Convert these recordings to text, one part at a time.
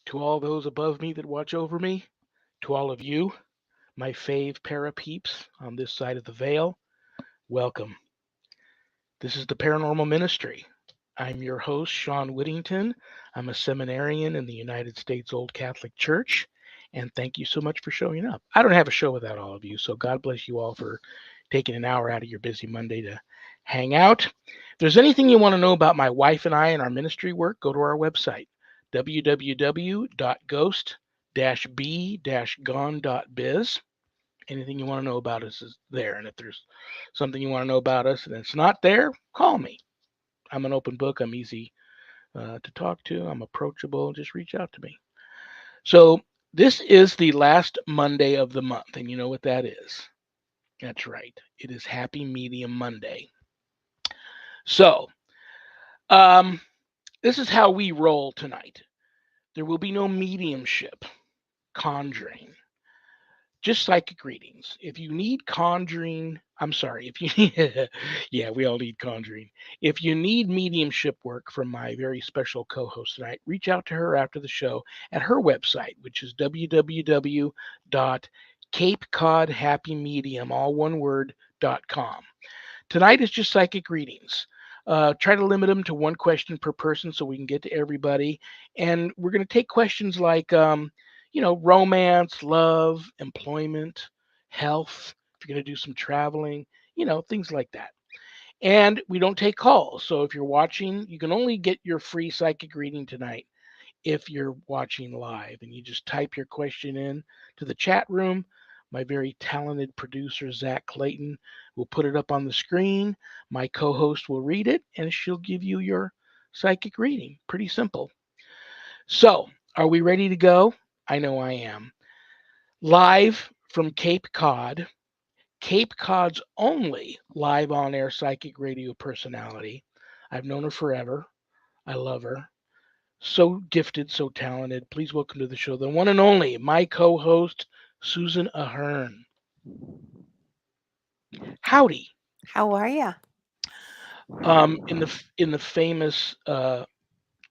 To all those above me that watch over me, to all of you, my fave para peeps on this side of the veil, welcome. This is the Paranormal Ministry. I'm your host, Shawn Whittington. I'm a seminarian in the United States Old Catholic Church, and thank you so much for showing up. I don't have a show without all of you, so God bless you all for taking an hour out of your busy Monday to hang out. If there's anything you want to know about my wife and I and our ministry work, go to our website, www.ghost-b-gone.biz. Anything you want to know about us is there. And if there's something you want to know about us and it's not there, call me. I'm an open book. I'm easy to talk to. I'm approachable. Just reach out to me. So this is the last Monday of the month. And you know what that is? That's right. It is Happy Medium Monday. So this is how we roll tonight. There will be no mediumship, conjuring, just psychic readings. If you need conjuring, I'm sorry, if you need, yeah, we all need conjuring. If you need mediumship work from my very special co host tonight, reach out to her after the show at her website, which is www.capecodhappymedium, all one word.com. Tonight is just psychic readings. Try to limit them to one question per person so we can get to everybody. And we're going to take questions like, romance, love, employment, health, if you're going to do some traveling, things like that. And we don't take calls. So if you're watching, you can only get your free psychic reading tonight if you're watching live. And you just type your question in to the chat room. My very talented producer, Zach Clayton, will put it up on the screen. My co host will read it and she'll give you your psychic reading. Pretty simple. So, are we ready to go? I know I am. Live from Cape Cod, Cape Cod's only live on air psychic radio personality. I've known her forever. I love her. So gifted, so talented. Please welcome to the show the one and only, my co host, Susan AHEARN. Howdy. How are you? In the famous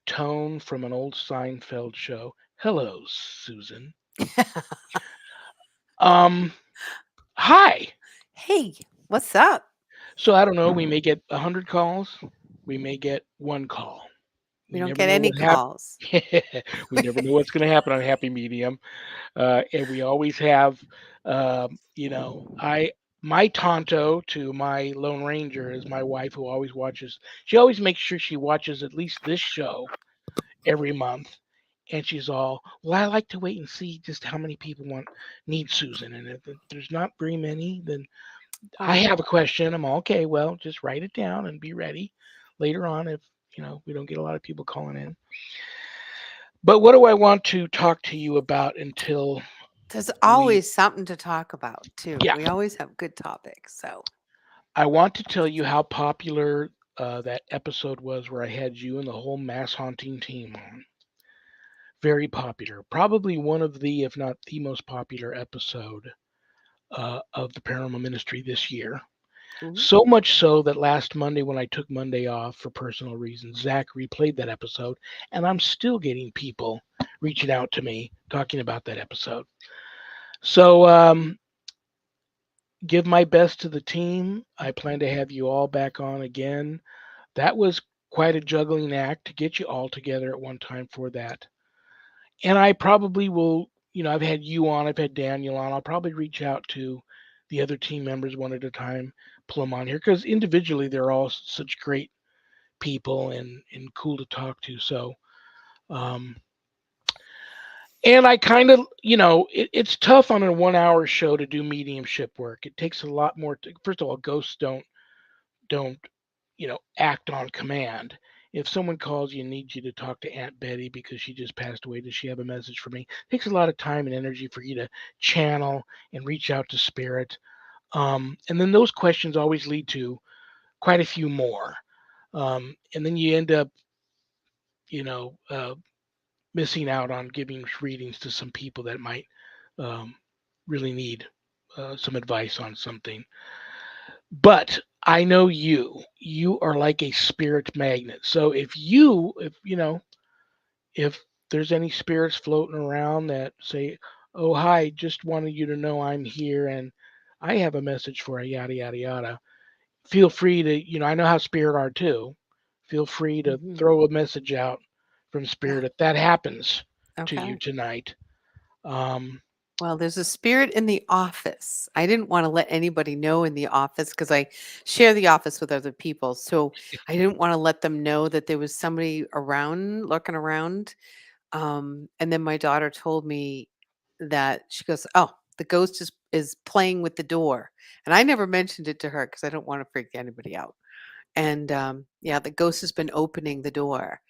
tone from an old Seinfeld show. Hello, Susan. Um, Hi. Hey, what's up? So I don't know. We may get 100 calls. We may get one call. We We don't never get know any what happens. calls. We never know what's going to happen on Happy Medium, and we always have, I my Tonto to my Lone Ranger is my wife who always watches. She always makes sure she watches at least this show every month, and she's all, well, I like to wait and see just how many people need Susan, and if there's not very many, then I Oh, have a question. I'm all, okay. Well, just write it down and be ready later on if we don't get a lot of people calling in. But what do I want to talk to you about until there's we? always something to talk about, too. Yeah, We always have good topics. So, I want to tell you how popular that episode was where I had you and the whole mass haunting team on. Very popular. Probably one of the, if not the most popular episode of the Paranormal Ministry this year. mhm. So much so that last Monday, when I took Monday off for personal reasons, Zach replayed that episode, and I'm still getting people reaching out to me talking about that episode. So, give my best to the team. I plan to have you all back on again. That was quite a juggling act to get you all together at one time for that. And I probably will, I've had you on, I've had Daniel on. I'll probably reach out to the other team members one at a time, pull them on here because individually they're all such great people and cool to talk to. So, um, and I kind of, it's tough on a 1 hour show to do mediumship work. It takes a lot more. First of all, ghosts don't act on command. If someone calls you and needs you to talk to Aunt Betty because she just passed away, does she have a message for me? It takes a lot of time and energy for you to channel and reach out to spirit. And then those questions always lead to quite a few more. And then you end up, you know, uh, missing out on giving readings to some people that might um, really need some advice on something. But I know you are like a spirit magnet. So if there's any spirits floating around that say, "Oh, hi, just wanted you to know I'm here and I have a message for you," yada yada yada. Feel free to, I know how spirit are too. Feel free to Hmm. throw a message out from Yeah. spirit if that happens to you Okay. tonight. Um, Well, there's a spirit in the office. I didn't want to let anybody know in the office because I share the office with other people. So I didn't want to let them know that there was somebody around, looking around. And then my daughter told me that she goes, "Oh, the ghost is playing with the door," and I never mentioned it to her because I don't want to freak anybody out. And yeah, the ghost has been opening the door,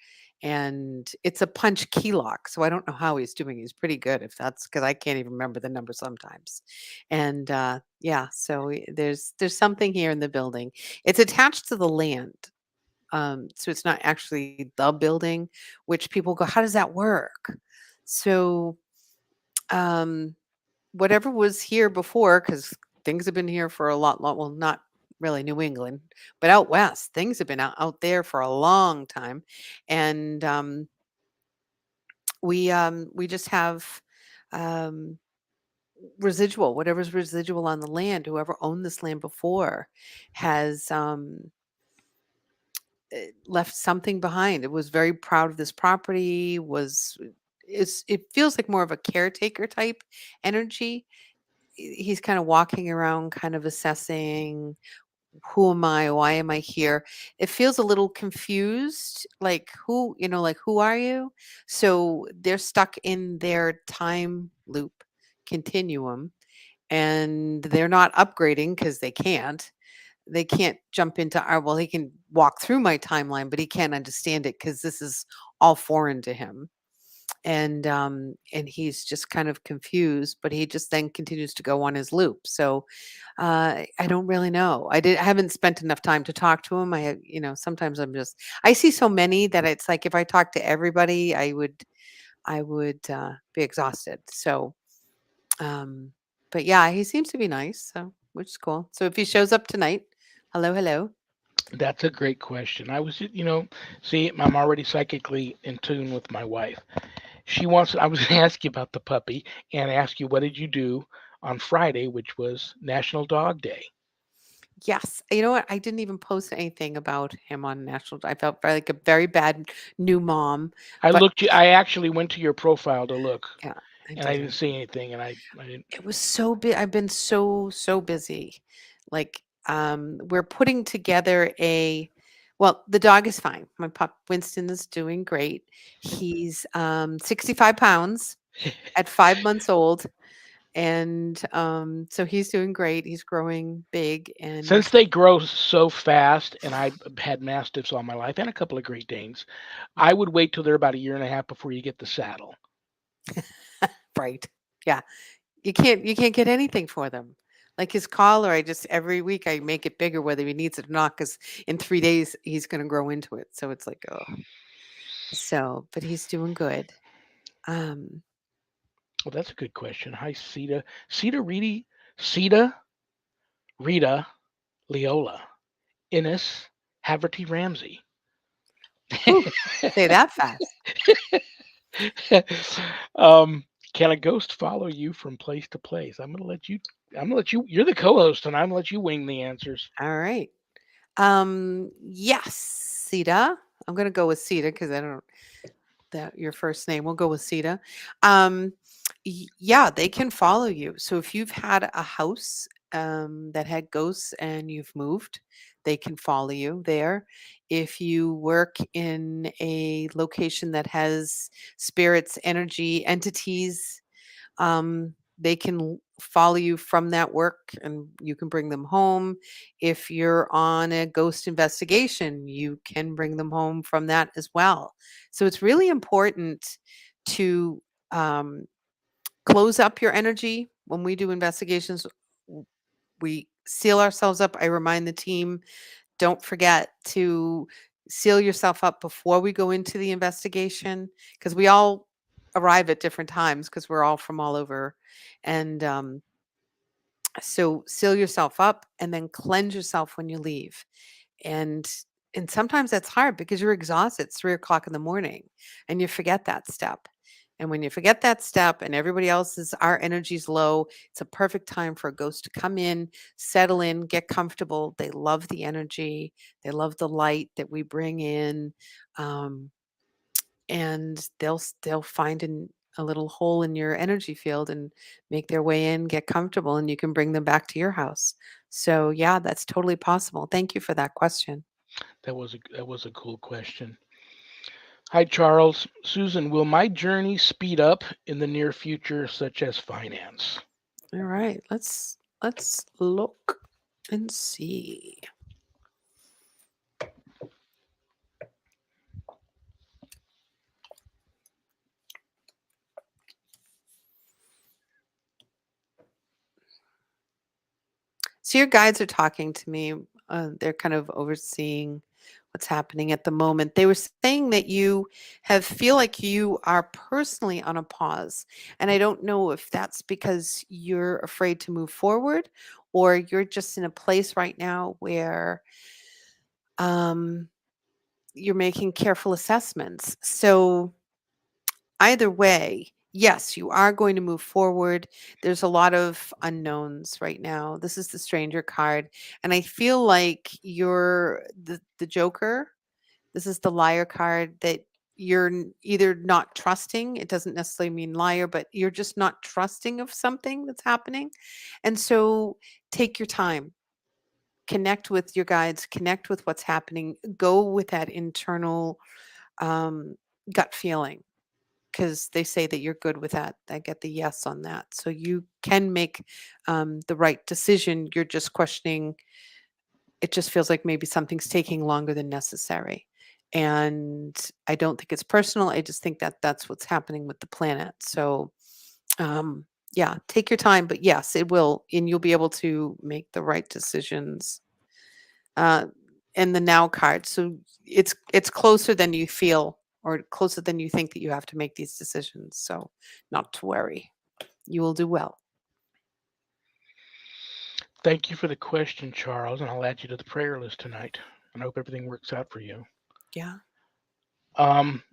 and it's a punch key lock. So I don't know how he's doing. He's pretty good if that's because I can't even remember the number sometimes. And yeah, so there's something here in the building. It's attached to the land. So it's not actually the building, which people go, how does that work? So um, whatever was here before, because things have been here for a lot, well, not really New England, but out west, things have been out there for a long time. And we just have um, residual, whatever's residual on the land, whoever owned this land before has left something behind. It was very proud of this property, it feels like more of a caretaker type energy. He's kind of walking around kind of assessing, who am I? Why am I here? It feels a little confused, like like who are you? So they're stuck in their time loop continuum, and they're not upgrading because they can't jump into our, well, he can walk through my timeline, but he can't understand it because this is all foreign to him. And he's just kind of confused, but he just then continues to go on his loop. So I don't really know. I haven't spent enough time to talk to him. Sometimes I see so many that it's like if I talk to everybody, I would be exhausted. So um, but yeah, he seems to be nice, so which is cool. So if he shows up tonight, hello, hello. that's a great question. See, I'm already psychically in tune with my wife. I was going to ask you about the puppy and ask you what did you do on Friday, which was National Dog Day. Yes, you know what? I didn't even post anything about him on National. I felt like a very bad new mom, but I actually went to your profile to look yeah, I and I didn't didn't. see anything and I didn't. It was so big. I've been so busy. Like we're putting together well, the dog is fine. My pup Winston is doing great. He's 65 pounds at 5 months old. And so he's doing great. He's growing big and Since they grow so fast, and I've had mastiffs all my life and a couple of Great Danes, I would wait till they're about a year and a half before you get the saddle. bright. Yeah. You can't get anything for them. Like his collar, I just every week I make it bigger whether he needs it or not, because in 3 days he's gonna grow into it. So it's like, oh. So, but he's doing good. Um, Well, that's a good question. Hi, Sita. Sita, Rita, Leola, Innes, Haverty Ramsey. whew, say that fast. um, can a ghost follow you from place to place? I'm gonna let you. You're the co-host, and I'm gonna let you wing the answers. All right. Yes, Sita. I'm gonna go with Sita because I don't that your first name. We'll go with Sita. Um, yeah, they can follow you. So if you've had a house that had ghosts and you've moved, they can follow you there. If you work in a location that has spirits, energy, entities, they can follow you from that work and you can bring them home. If you're on a ghost investigation, you can bring them home from that as well. So it's really important to um, close up your energy. When we do investigations, we seal ourselves up. I remind the team, don't forget to seal yourself up before we go into the investigation, because we all arrive at different times because we're all from all over. And so seal yourself up and then cleanse yourself when you leave. And And sometimes that's hard because you're exhausted. It's 3 o'clock in the morning and you forget that step. And when you forget that step and everybody else's, our energy's low, it's a perfect time for a ghost to come in, settle in, get comfortable. They love the energy, they love the light that we bring in. Um, and they'll find a little hole in your energy field and make their way in, get comfortable, and you can bring them back to your house. So yeah, that's totally possible. Thank you for that question. That was a cool question. Hi, Charles. Susan, will my journey speed up in the near future, such as finance? All right, let's look and see. So your guides are talking to me. They're kind of overseeing what's happening at the moment. They were saying that you have feel like you are personally on a pause, and I don't know if that's because you're afraid to move forward, or you're just in a place right now where um, you're making careful assessments. So either way, yes, you are going to move forward. There's a lot of unknowns right now. This is the stranger card. And I feel like you're the Joker. This is the liar card that you're either not trusting. It doesn't necessarily mean liar, but you're just not trusting of something that's happening. And so take your time, connect with your guides, connect with what's happening, go with that internal um, gut feeling, because they say that you're good with that. I get the yes on that. So you can make the right decision. You're just questioning. It just feels like maybe something's taking longer than necessary. And I don't think it's personal. I just think that that's what's happening with the planet. So, um, yeah, take your time. But yes, it will. And you'll be able to make the right decisions. Uh, and the now card. So it's closer than you feel or closer than you think that you have to make these decisions. So not to worry. You will do well. Thank you for the question, Charles, and I'll add you to the prayer list tonight. And I hope everything works out for you. Yeah. Um,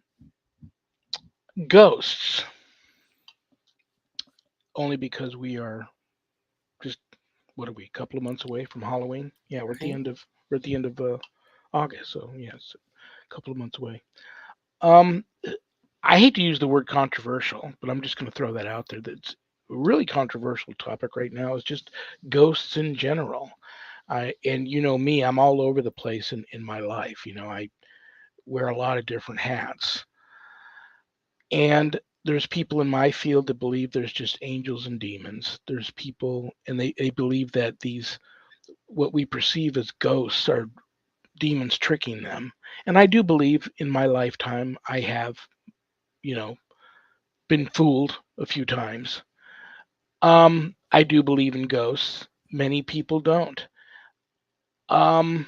Ghosts, only because we are just what are we, a couple of months away from Halloween? Yeah, Right. we're at the end of August, so yes, a couple of months away. Um, I hate to use the word controversial, but I'm just going to throw that out there. That's a really controversial topic right now is just ghosts in general. And you know me, I'm all over the place in my life. I wear a lot of different hats. And there's people in my field that believe there's just angels and demons. There's people, and they believe that these, what we perceive as ghosts, are demons tricking them. And I do believe in my lifetime I have, you know, been fooled a few times. I do believe in ghosts. Many people don't. Um,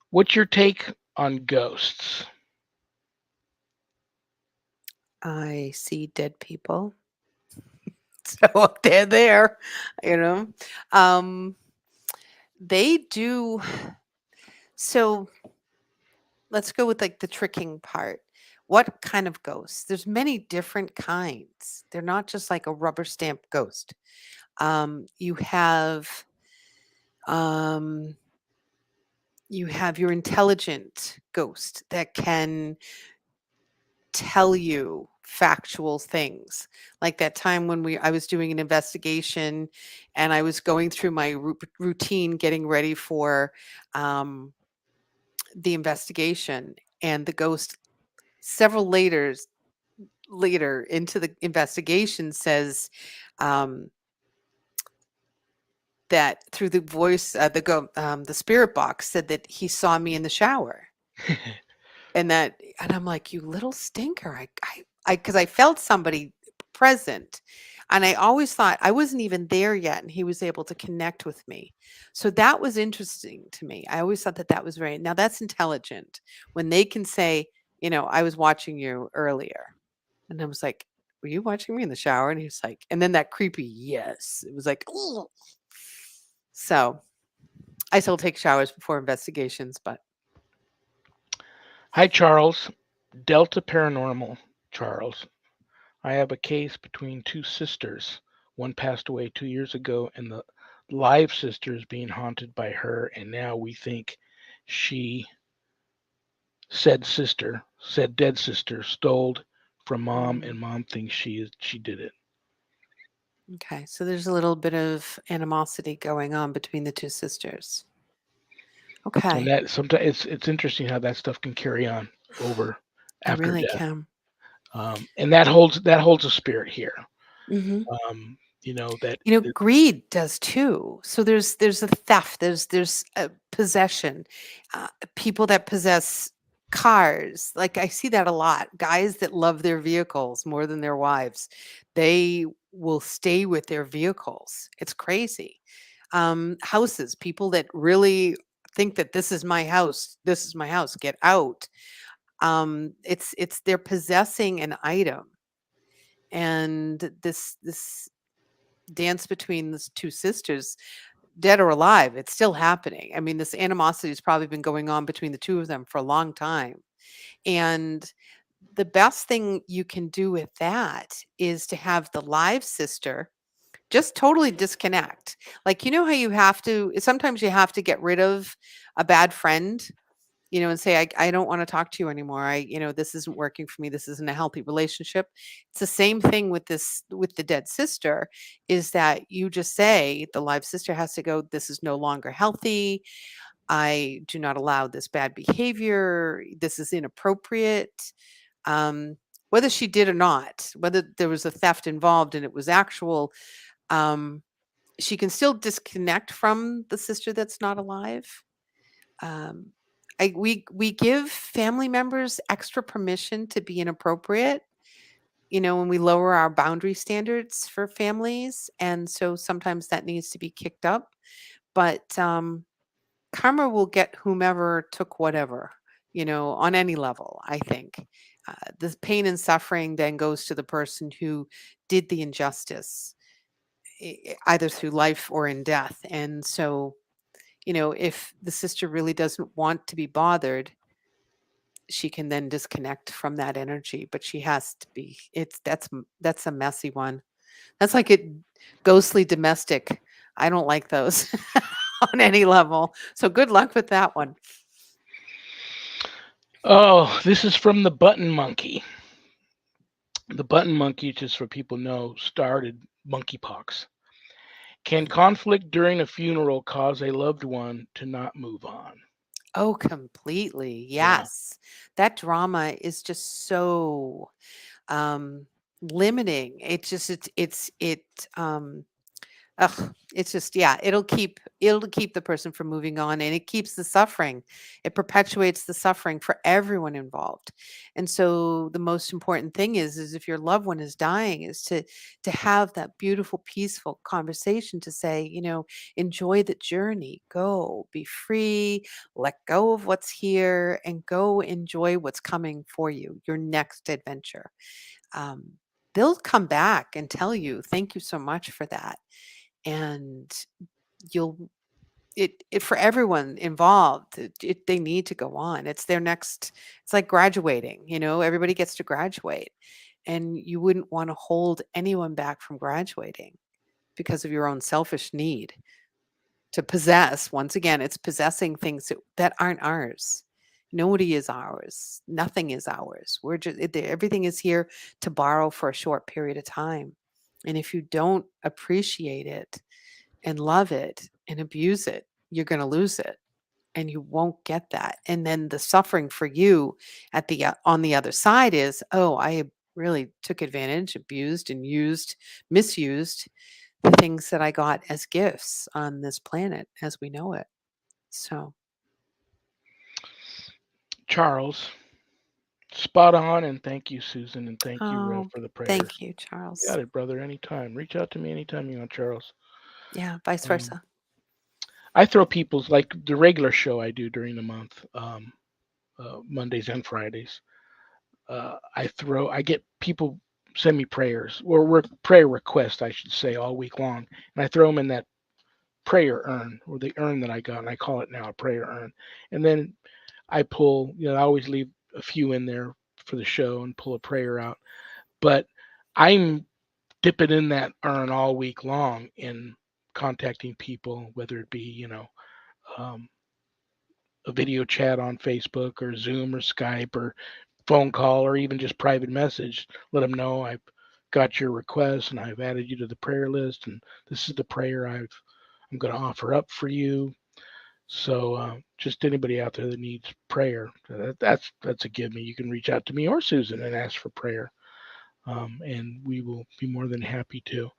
what's your take on ghosts? I see dead people. So they're there, you know. Um, they do. So let's go with like the tricking part. What kind of ghosts? There's many different kinds. They're not just like a rubber stamp ghost. You have um, you have your intelligent ghost that can tell you factual things. Like that time when I was doing an investigation and I was going through my routine getting ready for um, the investigation, and the ghost several later into the investigation says um, that through the voice, the spirit box said that he saw me in the shower. And I'm like, "You little stinker." Because I felt somebody present, and I always thought I wasn't even there yet, and he was able to connect with me. So that was interesting to me. I always thought that that was very now that's intelligent when they can say, "I was watching you earlier." And I was like, "Were you watching me in the shower?" And he's like and then that creepy, "Yes." It was like, "Ugh." So, I still take showers before investigations, but Hi, Charles. Delta Paranormal, Charles. I have a case between two sisters. One passed away 2 years ago, and the live sister is being haunted by her, and now we think she, said dead sister, stole from mom, mm, and mom thinks she did it. okay. So there's a little bit of animosity going on between the two sisters. And Okay. that sometimes it's interesting how that stuff can carry on over It after really death. can. And that holds a spirit here. Hmm. That Greed does too. So there's a theft, there's a possession, uh, people that possess cars. Like I see that a lot. Guys that love their vehicles more than their wives, they will stay with their vehicles. It's crazy. Houses, people that really think that this is my house. This is my house. Get out. It's they're possessing an item, and this dance between these two sisters, dead or alive, it's still happening. I mean, this animosity has probably been going on between the two of them for a long time. And the best thing you can do with that is to have the live sister just totally disconnect. Like, you know how you have to, sometimes you have to get rid of a bad friend, and say, I don't want to talk to you anymore. This isn't working for me. This isn't a healthy relationship. It's the same thing with with the dead sister, is that you just say, the live sister has to go, this is no longer healthy. I do not allow this bad behavior. This is inappropriate. Um, whether she did or not, whether there was a theft involved and it was actual, um, she can still disconnect from the sister that's not alive. um, we give family members extra permission to be inappropriate, when we lower our boundary standards for families, and so sometimes that needs to be kicked up. But karma will get whomever took whatever, on any level. I think the pain and suffering then goes to the person who did the injustice, either through life or in death. And so, if the sister really doesn't want to be bothered, she can then disconnect from that energy, but she has to be, that's a messy one. That's like a ghostly domestic. I don't like those on any level. So good luck with that one. Oh, this is from the Button Monkey. The Button Monkey, just so people know, started monkeypox. Can conflict during a funeral cause a loved one to not move on? Oh, completely. Yeah. Yes. That drama is just so um limiting. Ugh, it's just, yeah, it'll keep the person from moving on, and it keeps the suffering. It perpetuates the suffering for everyone involved. And so the most important thing is if your loved one is dying, is to have that beautiful, peaceful conversation to say, enjoy the journey, go, be free, let go of what's here, and go enjoy what's coming for you, your next adventure. Um, they'll come back and tell you, thank you so much for that. And you'll it for everyone involved, they need to go on. It's their next, it's like graduating, everybody gets to graduate, and you wouldn't want to hold anyone back from graduating because of your own selfish need to possess. Once again, it's possessing things that aren't ours. Nobody is ours. Nothing is ours. We're just, everything is here to borrow for a short period of time. And if you don't appreciate it and love it and abuse it, you're going to lose it, and you won't get that. And then the suffering for you on the other side is, oh, I really took advantage, abused and misused the things that I got as gifts on this planet as we know it. So, Charles, spot on, and thank you, Susan, and thank you, Rev, oh, for the prayers. thank you, Got Charles. it, brother. Anytime. Reach out to me anytime you want, Charles. Yeah, vice Um, versa. I throw people's like the regular show I do during the month, Mondays and Fridays. I get people send me prayers or prayer requests, I should say, all week long, and I throw them in that prayer urn, or the urn that I got, and I call it now a prayer urn. And then I pull, I always leave a few in there for the show and pull a prayer out. But I'm dipping in that urn all week long in contacting people, whether it be, um, a video chat on Facebook or Zoom or Skype or phone call or even just private message. Let them know I've got your request and I've added you to the prayer list, and this is the prayer I'm going to offer up for you. So just anybody out there that needs prayer, that's a give me. You can reach out to me or Susan and ask for prayer, and we will be more than happy to.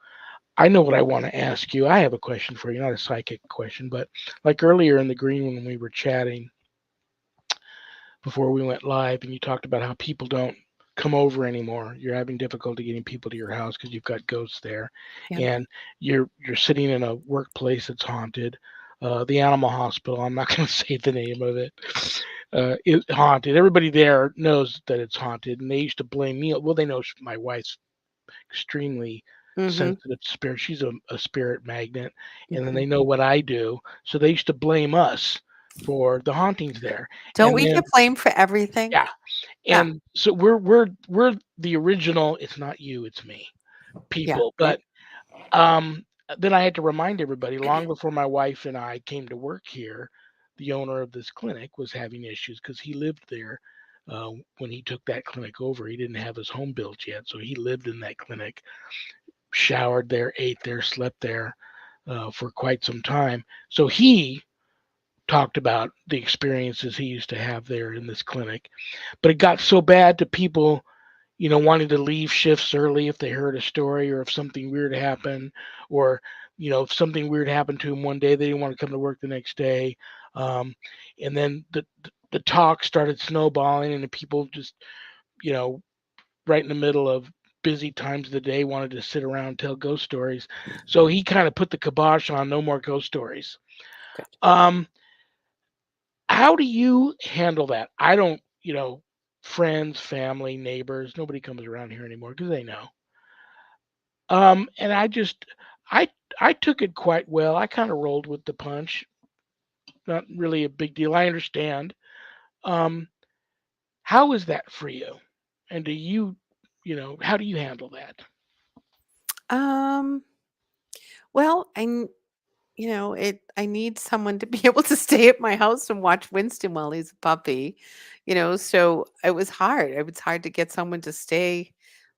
I know what I want to ask you. I have a question for you, not a psychic question, but like earlier in the green when we were chatting before we went live, and you talked about how people don't come over anymore. You're having difficulty getting people to your house because you've got ghosts there, Yeah. and you're sitting in a workplace that's haunted. The animal hospital. I'm not going to say the name of it. It's haunted. Everybody there knows that it's haunted, and they used to blame me. Well, they know my wife's extremely Mhm. sensitive spirit. She's a spirit magnet, and then Mhm. they know what I do, so they used to blame us for the hauntings there. Don't And we then get blamed for everything? yeah, Yeah. and so we're the original. It's not you, it's me. Yeah. People, Right. but um, then I had to remind everybody long before my wife and I came to work here, the owner of this clinic was having issues because he lived there. When he took that clinic over, he didn't have his home built yet, so he lived in that clinic, showered there, ate there, slept there for quite some time. So he talked about the experiences he used to have there in this clinic. But it got so bad to people, wanting to leave shifts early if they heard a story or if something weird happened, or, if something weird happened to them one day, they didn't want to come to work the next day. Um, and then the talk started snowballing, and the people just, you know, right in the middle of busy times of the day wanted to sit around and tell ghost stories. So he kind of put the kibosh on no more ghost stories. Good. Um, how do you handle that? I don't, friends, family, neighbors, nobody comes around here anymore because they know. And I, I took it quite well. I kind of rolled with the punch. Not really a big deal. I understand. Um, how is that for you? And do you, how do you handle that? Um, well, I need someone to be able to stay at my house and watch Winston while he's a puppy, so it was hard. It was hard to get someone to stay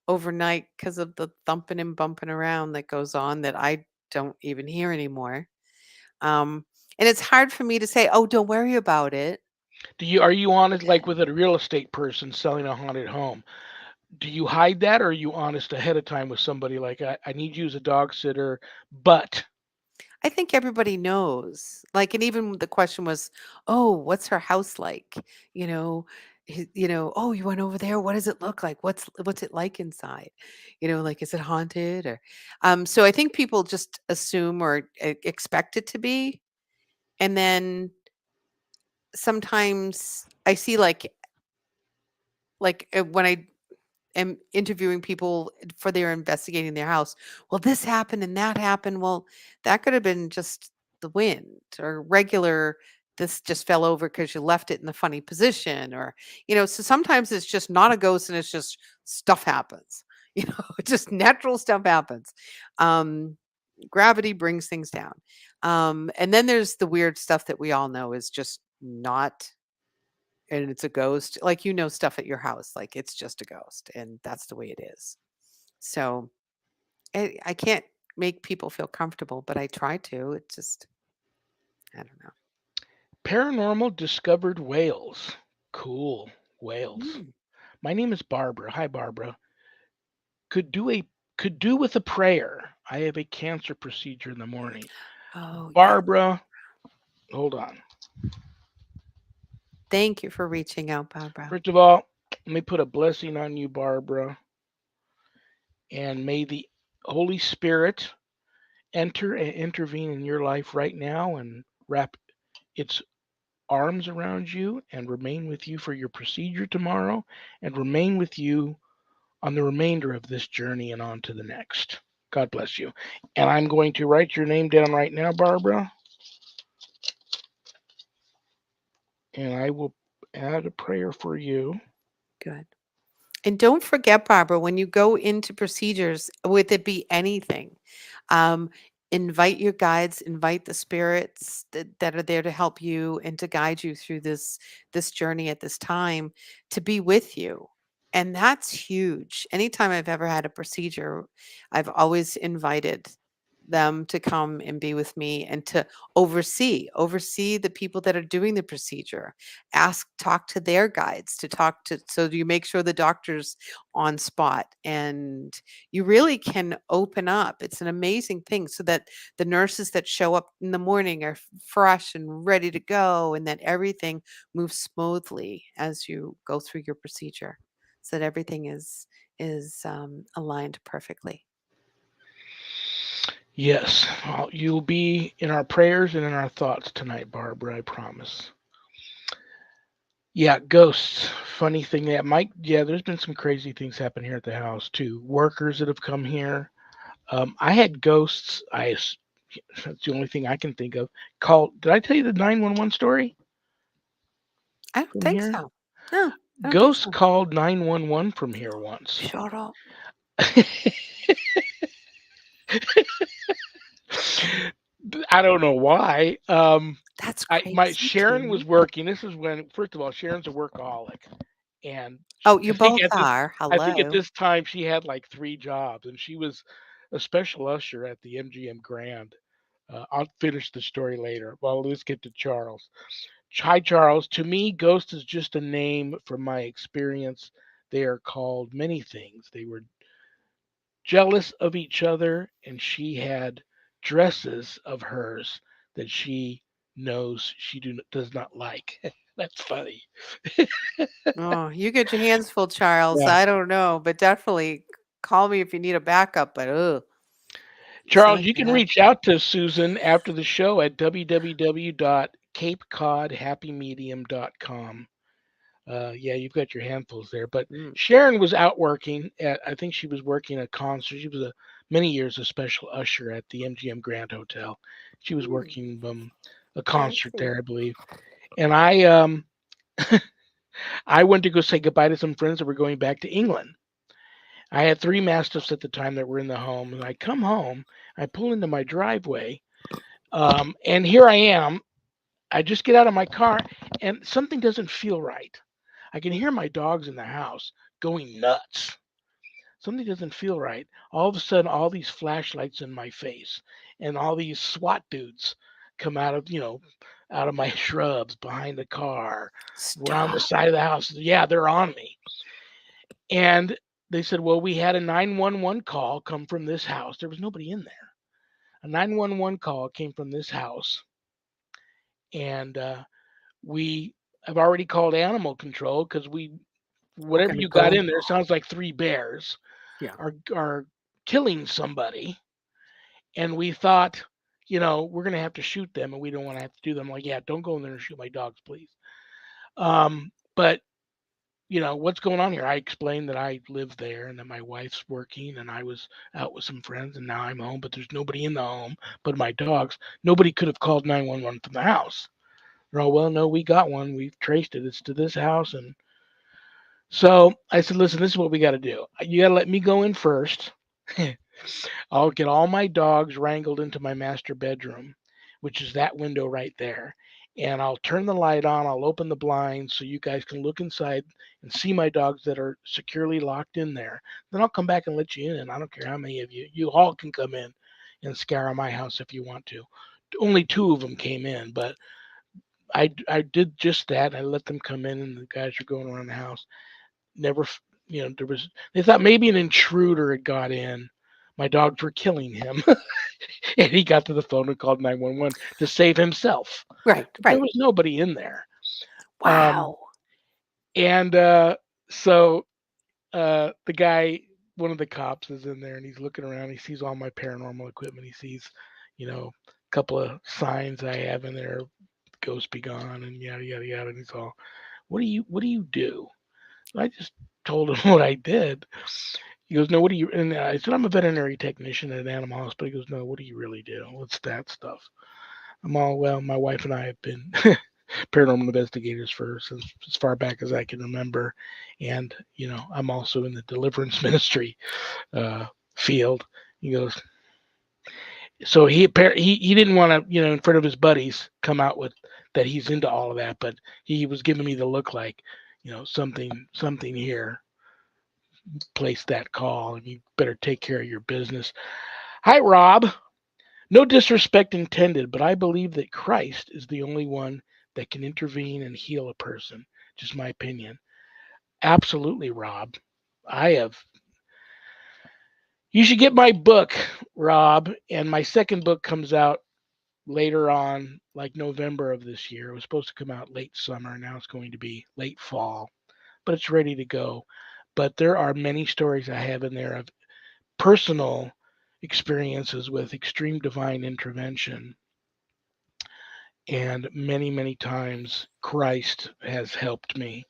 overnight because of the thumping and bumping around that goes on that I don't even hear anymore. Um, and it's hard for me to say, "Oh, don't worry about it." Are you honest like with a real estate person selling a haunted home? Do you hide that, or are you honest ahead of time with somebody like I need you as a dog sitter, but I think everybody knows. Like, and even the question was, "Oh, what's her house like?" You know, "Oh, you went over there. What does it look like? What's it like inside?" Like, is it haunted or so I think people just assume or expect it to be. And then sometimes I see when I am interviewing people for their investigating their house. Well, this happened and that happened. Well, that could have been just the wind or regular. This just fell over because you left it in the funny position, or So sometimes it's just not a ghost, and it's just stuff happens. Just natural stuff happens. Um, Gravity brings things down. And then there's the weird stuff that we all know is just not, and it's a ghost, like, stuff at your house, like, it's just a ghost, and that's the way it is. So, I can't make people feel comfortable, but I try to. It's just I don't know. paranormal discovered whales. Cool. Whales. Mm. My name is Barbara. Hi Barbara. Could do a could do with a prayer. I have a cancer procedure in the morning. Oh, yeah. Barbara, hold on. Thank you for reaching out, Barbara. First of all, let me put a blessing on you, Barbara, and may the Holy Spirit enter and intervene in your life right now and wrap its arms around you and remain with you for your procedure tomorrow and remain with you on the remainder of this journey and on to the next. God bless you. And I'm going to write your name down right now, Barbara, and I will add a prayer for you. Good. And don't forget, Barbara, when you go into procedures, with it be anything, um, invite your guides, invite the spirits that are there to help you and to guide you through this journey at this time to be with you. And that's huge. Anytime I've ever had a procedure, I've always invited them to come and be with me and to oversee the people that are doing the procedure, talk to their guides, to talk to, so you make sure the doctor's on spot, and you really can open up. It's an amazing thing, so that the nurses that show up in the morning are fresh and ready to go, and that everything moves smoothly as you go through your procedure, so that everything is aligned perfectly. Yes, you'll be in our prayers and in our thoughts tonight, Barbara, I promise. Yeah, ghosts. Funny thing that Mike, yeah, there's been some crazy things happen here at the house too. Workers that have come here. I had ghosts. That's the only thing I can think of. Called. Did I tell you the 911 story I don't from think here? so. No, I don't think Ghosts so. called 911 from here once. Shut up. I don't know why. That's I my crazy to Sharon was me. working. This is when, first of all, Sharon's a workaholic, and Oh, you I think both are. I think at Hello. this time she had like 3 jobs, and she was a special usher at the MGM Grand. I'll finish the story later. Well, let's get to Charles. Hi, Charles. To me, ghost is just a name from my experience. They are called many things. They were jealous of each other, and she had dresses of hers that she knows she does not like. That's funny. Oh, you get your hands full, Charles. Yeah. I don't know, but definitely call me if you need a backup. But Charles, sounds you can bad. reach out to Susan after the show at www.capecodhappymedium.com. Yeah, you've got your handfuls there. But Mm, Sharon was out working at, I think she was working a concert. She was many years a special usher at the MGM Grand Hotel. She was mm, working a very concert cool. there, I believe. And I went to go say goodbye to some friends that were going back to England. I had 3 mastiffs at the time that were in the home, and I come home. I pull into my driveway, and here I am. I just get out of my car, and something doesn't feel right. I can hear my dogs in the house going nuts. Something doesn't feel right. All of a sudden, all these flashlights in my face, and all these SWAT dudes come out of, out of my shrubs behind the car, around the Stop. side of the house. Yeah, they're on me. And they said, well, we had a 911 call come from this house. There was nobody in there. A 911 call came from this house, and we have already called animal control because We're whatever gonna you got go in there now. sounds like 3 bears Yeah. are killing somebody, and we thought, we're gonna have to shoot them, and we don't want to have to do them. Like, yeah, don't go in there and shoot my dogs, please. But what's going on here? I explained that I live there and that my wife's working, and I was out with some friends, and now I'm home, but there's nobody in the home but my dogs. Nobody could have called 911 from the house. Oh, well, no, we got one. We've traced it. It's to this house. And so I said, listen, this is what we got to do. You got to let me go in first. I'll get all my dogs wrangled into my master bedroom, which is that window right there. And I'll turn the light on. I'll open the blinds so you guys can look inside and see my dogs that are securely locked in there. Then I'll come back and let you in. And I don't care how many of you. You all can come in and scare my house if you want to. Only 2 of them came in, but I did just that. I let them come in, and the guys are going around the house. Never, there was. They thought maybe an intruder had got in. My dogs were killing him, and he got to the phone and called 911 to save himself. Right, But there right. was nobody in there. Um, Wow. and so the guy, one of the cops, is in there, and he's looking around. He sees all my paranormal equipment. He sees, a couple of signs I have in there, "Ghost be gone," and yada yada yada. And he's all, what do you do? I just told him what I did. He goes, no, what do you? And I said, I'm a veterinary technician at an animal hospital. He goes, no, what do you really do? What's that stuff? I'm all, well, my wife and I have been paranormal investigators for since as far back as I can remember, and I'm also in the deliverance ministry uh, field. He goes, so he didn't want to in front of his buddies come out with that he's into all of that, but he was giving me the look like something here. Place that call, and you better take care of your business. Hi, Rob. No disrespect intended, but I believe that Christ is the only one that can intervene and heal a person. Just my opinion. Absolutely, Rob. I have. You should get my book, Rob, and my second book comes out later on, like November of this year. It was supposed to come out late summer. Now it's going to be late fall, but it's ready to go. But there are many stories I have in there of personal experiences with extreme divine intervention. And many, many times Christ has helped me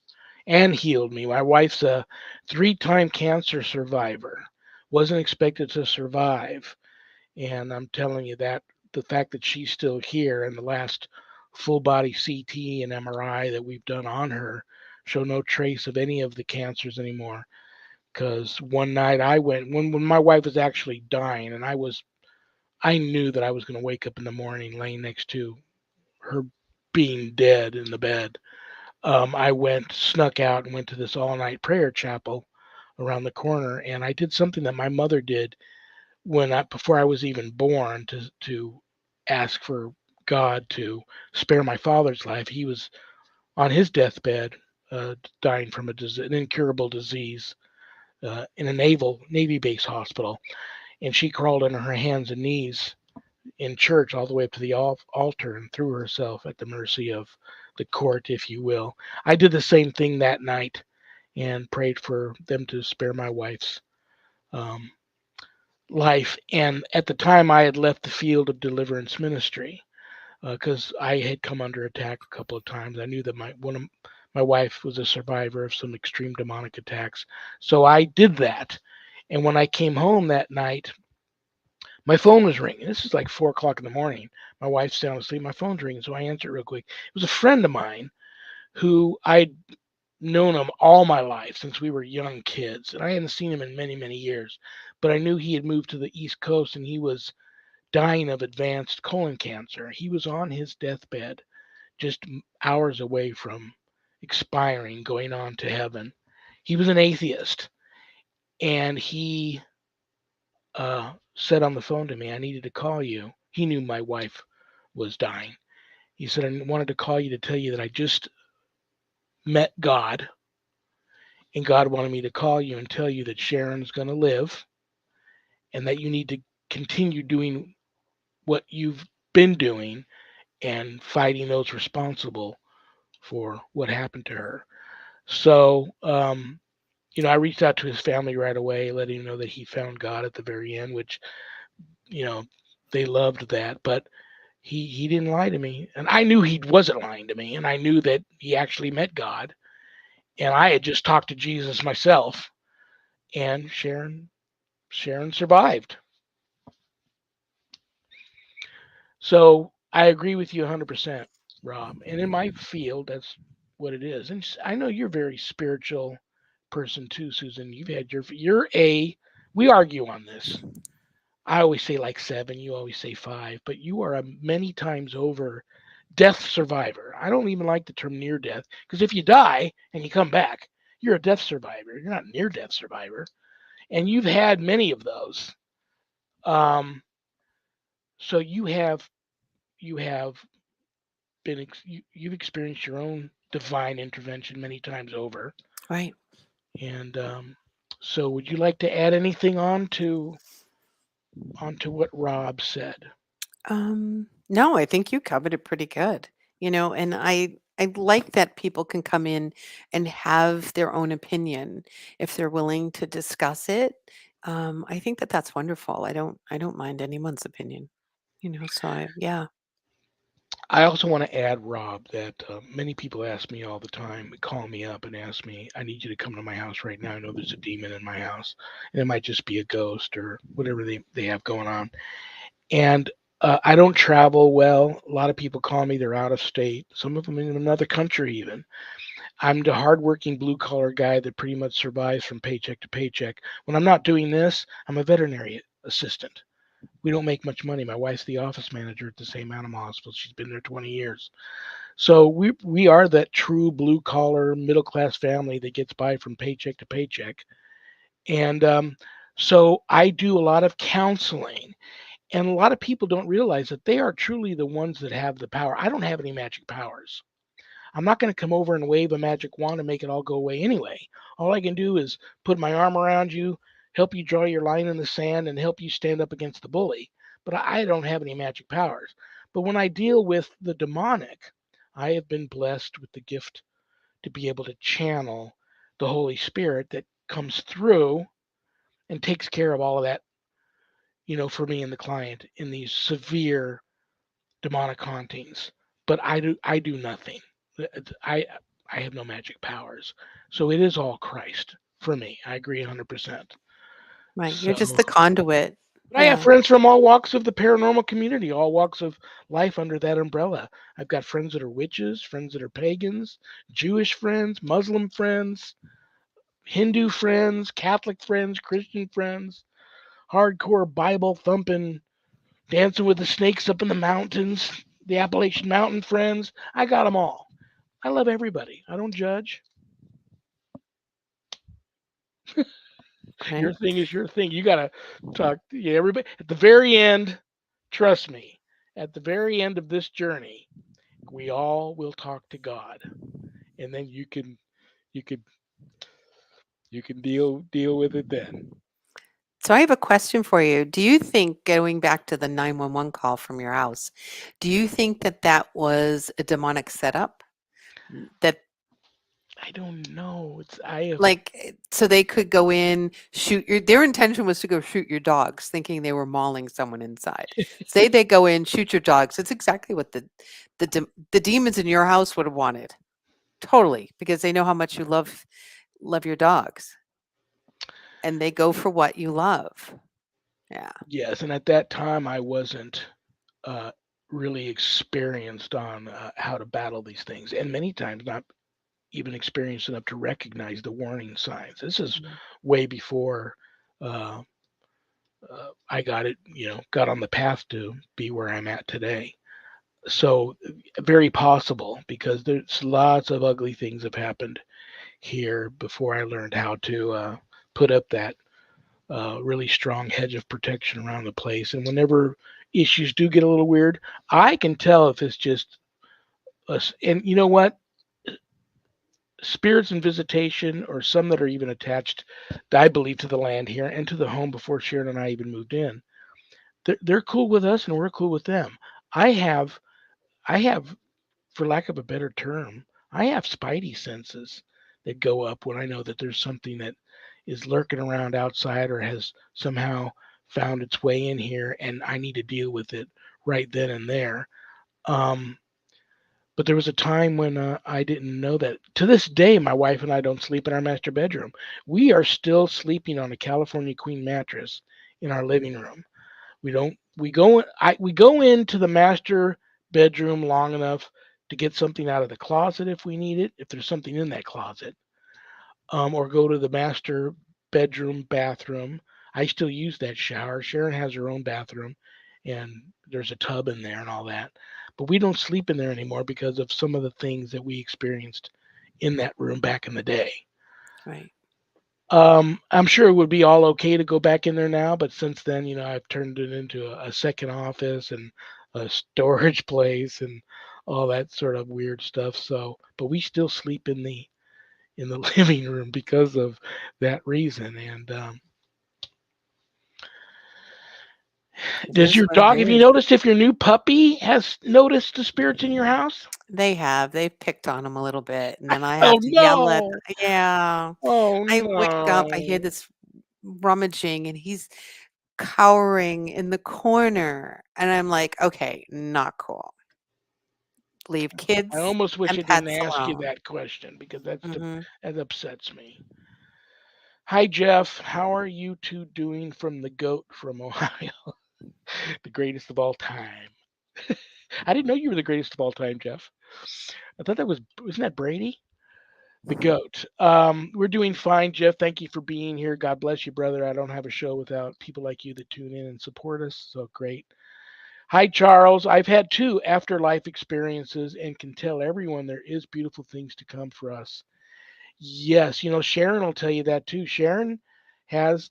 and healed me. My wife's a 3-time cancer survivor, wasn't expected to survive. And I'm telling you that the fact that she's still here and the last full body CT and MRI that we've done on her show no trace of any of the cancers anymore. Because one night I went when my wife was actually dying, and I knew that I was going to wake up in the morning laying next to her being dead in the bed. I snuck out and went to this all night prayer chapel around the corner, and I did something that my mother did before I was even born to ask for God to spare my father's life. He was on his deathbed, dying from an incurable disease in a Navy base hospital, and she crawled on her hands and knees in church all the way up to the altar and threw herself at the mercy of the court, if you will. I did the same thing that night and prayed for them to spare my wife's um, life. And at the time, I had left the field of deliverance ministry because I had come under attack a couple of times. I knew that my wife was a survivor of some extreme demonic attacks, so I did that. And when I came home that night, my phone was ringing. This is like 4 o'clock in the morning. My wife's sound asleep. My phone's ringing, so I answer it real quick. It was a friend of mine who I'd known him all my life since we were young kids, and I hadn't seen him in many, many years. But I knew he had moved to the East Coast and he was dying of advanced colon cancer. He was on his deathbed, just hours away from expiring, going on to heaven. He was an atheist, and he said on the phone to me, I needed to call you. He knew my wife was dying. He said, I wanted to call you to tell you that I just met God, and God wanted me to call you and tell you that Sharon's going to live and that you need to continue doing what you've been doing and fighting those responsible for what happened to her. So, I reached out to his family right away, letting him know that he found God at the very end, which, you know, they loved that. But he didn't lie to me, and I knew he wasn't lying to me, and I knew that he actually met God, and I had just talked to Jesus myself, and Sharon survived. So I agree with you 100%, Rob. And in my field, that's what it is. And I know you're a very spiritual person too, Susan. You're a. We argue on this. I always say like 7. You always say 5. But you are a many times over death survivor. I don't even like the term near death because if you die and you come back, you're a death survivor. You're not near death survivor, and you've had many of those. Um, so you have you've experienced your own divine intervention many times over, Right. and so would you like to add anything onto what Rob said? No, I think you covered it pretty good. And I like that people can come in and have their own opinion if they're willing to discuss it. I think that that's wonderful. I don't mind anyone's opinion. So yeah. I also want to add, Rob, that many people ask me all the time, call me up and ask me, I need you to come to my house right now. I know there's a demon in my house, and it might just be a ghost or whatever they have going on. And I don't travel well. A lot of people call me, they're out of state, some of them in another country, even. I'm the hardworking blue collar guy that pretty much survives from paycheck to paycheck. When I'm not doing this, I'm a veterinary assistant. We don't make much money. My wife's the office manager at the same animal hospital. She's been there 20 years. So we are that true blue collar middle class family that gets by from paycheck to paycheck. And so I do a lot of counseling, and a lot of people don't realize that they are truly the ones that have the power. I don't have any magic powers. I'm not going to come over and wave a magic wand and make it all go away anyway. All I can do is put my arm around you, help you draw your line in the sand, and help you stand up against the bully. But I don't have any magic powers. But when I deal with the demonic, I have been blessed with the gift to be able to channel the Holy Spirit that comes through and takes care of all of that, for me and the client in these severe demonic hauntings. But I do nothing. I I have no magic powers. So it is all Christ for me. I agree 100%. Right. You're So just the conduit. I have Yeah. friends from all walks of the paranormal community, all walks of life under that umbrella. I've got friends that are witches, friends that are pagans, Jewish friends, Muslim friends, Hindu friends, Catholic friends, Christian friends, hardcore Bible thumping, dancing with the snakes up in the mountains, the Appalachian Mountain friends. I got them all. I love everybody. I don't judge. Your Right. thing is your thing. You gotta talk to everybody at the very end. Trust me, at the very end of this journey, we all will talk to God, and then you could you can deal with it then. So I have a question for you. Do you think, going back to the 911 call from your house, do you think that that was a demonic setup? That I don't know. It's I have like so they could go in, shoot your their intention was to go shoot your dogs, thinking they were mauling someone inside. Say they go in, shoot your dogs. It's exactly what the demons in your house would have wanted. Totally, because they know how much you love your dogs, and they go for what you love. Yeah. yes, and at that time I wasn't uh, really experienced on how to battle these things, and many times not even experienced enough to recognize the warning signs. This is Mhm. way before uh, I got on the path to be where I'm at today. So very possible because there's lots of ugly things have happened here before I learned how to put up that really strong hedge of protection around the place. And whenever issues do get a little weird, I can tell if it's just us. And you know what? Spirits and visitation, or some that are even attached, I believe, to the land here and to the home before Sharon and I even moved in. They're cool with us, and we're cool with them. I have, I have, for lack of a better term, I have spidey senses that go up when I know that there's something that is lurking around outside or has somehow found its way in here, and I need to deal with it right then and there. Um, but there was a time when I didn't know that. To this day, my wife and I don't sleep in our master bedroom. We are still sleeping on a California Queen mattress in our living room. We don't. We go into the master bedroom long enough to get something out of the closet if we need it, if there's something in that closet, or go to the master bedroom bathroom. I still use that shower. Sharon has her own bathroom, and there's a tub in there and all that. But we don't sleep in there anymore because of some of the things that we experienced in that room back in the day. Right. I'm sure it would be all okay to go back in there now, but since then, I've turned it into a second office and a storage place and all that sort of weird stuff. So, but we still sleep in the living room because of that reason. And It does is your what it dog? Have you is. noticed if your new puppy has noticed the spirits in your house? They have. They've picked on him a little bit, and then I Oh have to yell at no! yeah. Oh I wake up, I hear no! this rummaging, and he's cowering in the corner, and I'm like, "Okay, not cool." leave I kids almost wish and I didn't pets ask you alone. that question because Mhm. that upsets me. Hi Jeff, how are you two doing from the goat from Ohio, the greatest of all time? I didn't know you were the greatest of all time, Jeff. I thought that wasn't that Brady? The goat. We're doing fine, Jeff. Thank you for being here. God bless you, brother. I don't have a show without people like you that tune in and support us. So great. Hi, Charles. I've had two afterlife experiences and can tell everyone there is beautiful things to come for us. Yes, Sharon will tell you that too. Sharon has,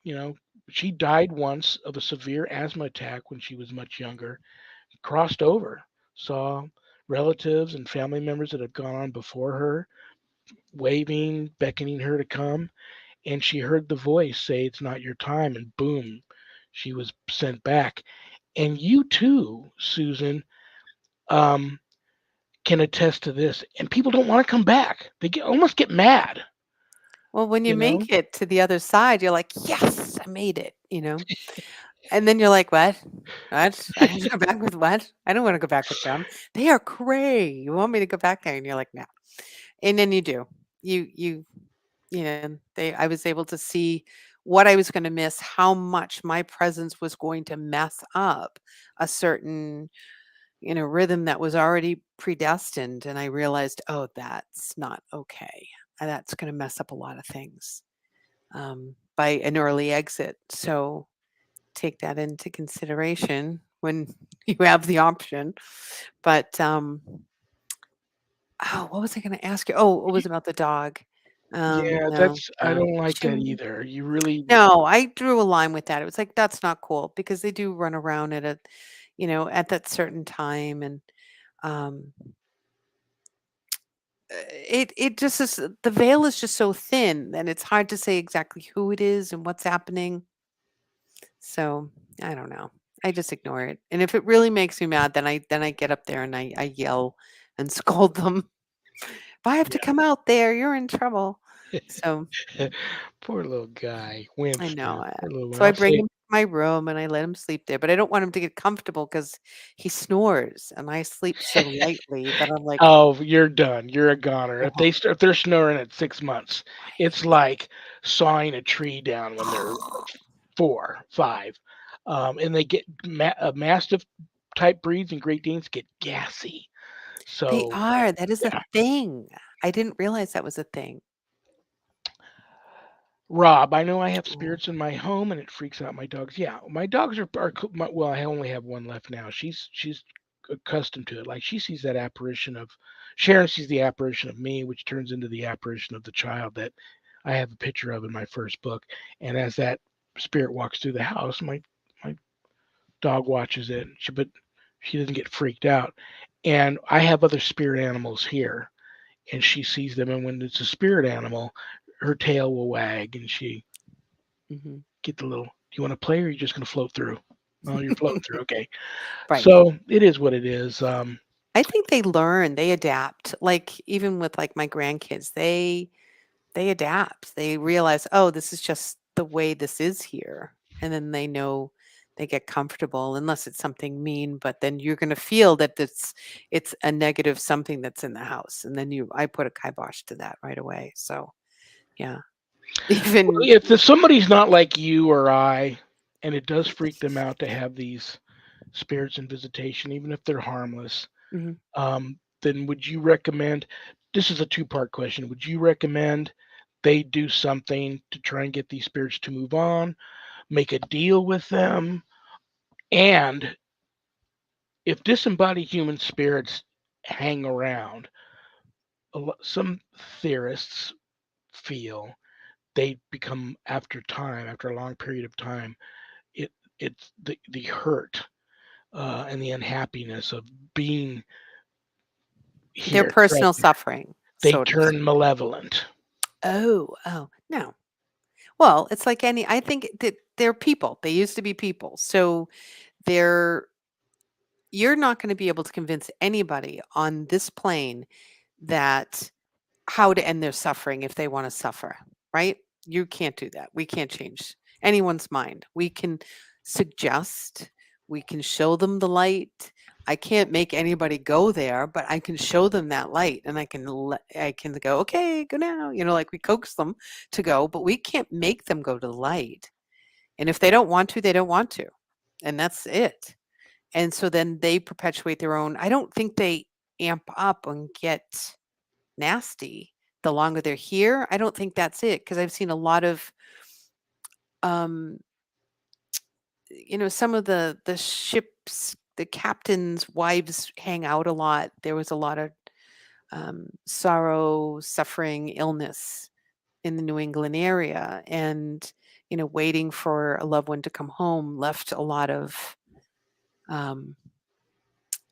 you know, she died once of a severe asthma attack when she was much younger, crossed over, saw relatives and family members that had gone on before her, waving, beckoning her to come, and she heard the voice say, "It's not your time," and boom, she was sent back. And you too, Susan, um, can attest to this. And people don't want to come back. Almost get mad, Well, when you you know? make it to the other side, you're like, "Yes, I made it," you know? And then you're like, "What? What? I have to go back with what? I don't wanna go back with them. They are cray. You want me to go back there?" And you're like, "No." And then you do. They I was able to see what I was gonna miss, how much my presence was going to mess up a certain, rhythm that was already predestined, and I realized, "Oh, that's not okay. That's gonna mess up a lot of things." By an early exit. So take that into consideration when you have the option. But oh, what was I going to ask you? Oh, it was about the dog. Yeah, No, I no, don't like that either. You really, no. I drew a line with that. It was like that's not cool because they do run around at that certain time, and um, it just is. The veil is just so thin, and it's hard to say exactly who it is and what's happening. So, I don't know. I just ignore it, and if it really makes me mad, then I get up there and I yell and scold them. "If I have to come out there, you're in trouble." So, yeah. Poor little guy, I know Winston. it. Poor little one. So I I'll bring say, him to my room and I let him sleep there, but I don't want him to get comfortable because he snores, and I sleep so lightly that I'm like, oh, you're done. You're a goner. "Oh, If they're snoring at 6 months, I it's hate like sawing a tree down when they're it." 4, 5, and they get mastiff type breeds and Great Danes get gassy. They So are, that is a yeah, thing. I didn't realize that was a thing. Rob, I know I have Oh. spirits in my home and it freaks out my dogs. Yeah, my dogs well, I only have one left now. She's accustomed to it. Like she sees that apparition of Sharon sees the apparition of me, which turns into the apparition of the child that I have a picture of in my first book. And as that spirit walks through the house, my dog watches it, but she doesn't get freaked out. And I have other spirit animals here, and she sees them. And when it's a spirit animal, her tail will wag, and she Mhm. get the little. Do you want to play, or are you just going to float through? Oh, you're floating through. Okay, Right. so it is what it is. I think they learn, they adapt. Like, even with, like, my grandkids, they adapt. They realize, "Oh, this is just the way this is here." And then they know they get comfortable unless it's something mean, but then you're gonna feel that it's a negative something that's in the house, and then I put a kibosh to that right away. So, yeah. Even If somebody's not like you or I, and it does freak them out to have these spirits in visitation, even if they're harmless, Mhm. then would you recommend? This is a two-part question. Would you recommend they do something to try and get these spirits to move on, make a deal with them, and if disembodied human spirits hang around, some theorists feel they become after a long period of time, it it's the hurt and the unhappiness of being their here personal present. suffering, They so to turn malevolent. Oh, no. Well, it's like any I think that they're people. They used to be people. So they're you're not gonna be able to convince anybody on this plane that how to end their suffering if they wanna suffer, right? You can't do that. We can't change anyone's mind. We can suggest, we can show them the light, I can't make anybody go there, but I can show them that light and I can go, "Okay, go now." Like we coax them to go, but we can't make them go to the light. And if they don't want to, they don't want to. And that's it. And so then they perpetuate their own. I don't think they amp up and get nasty the longer they're here. I don't think that's it because I've seen a lot of um some of the ships, the captains' wives hang out a lot. There was a lot of sorrow, suffering, illness in the New England area, and waiting for a loved one to come home left a lot of um,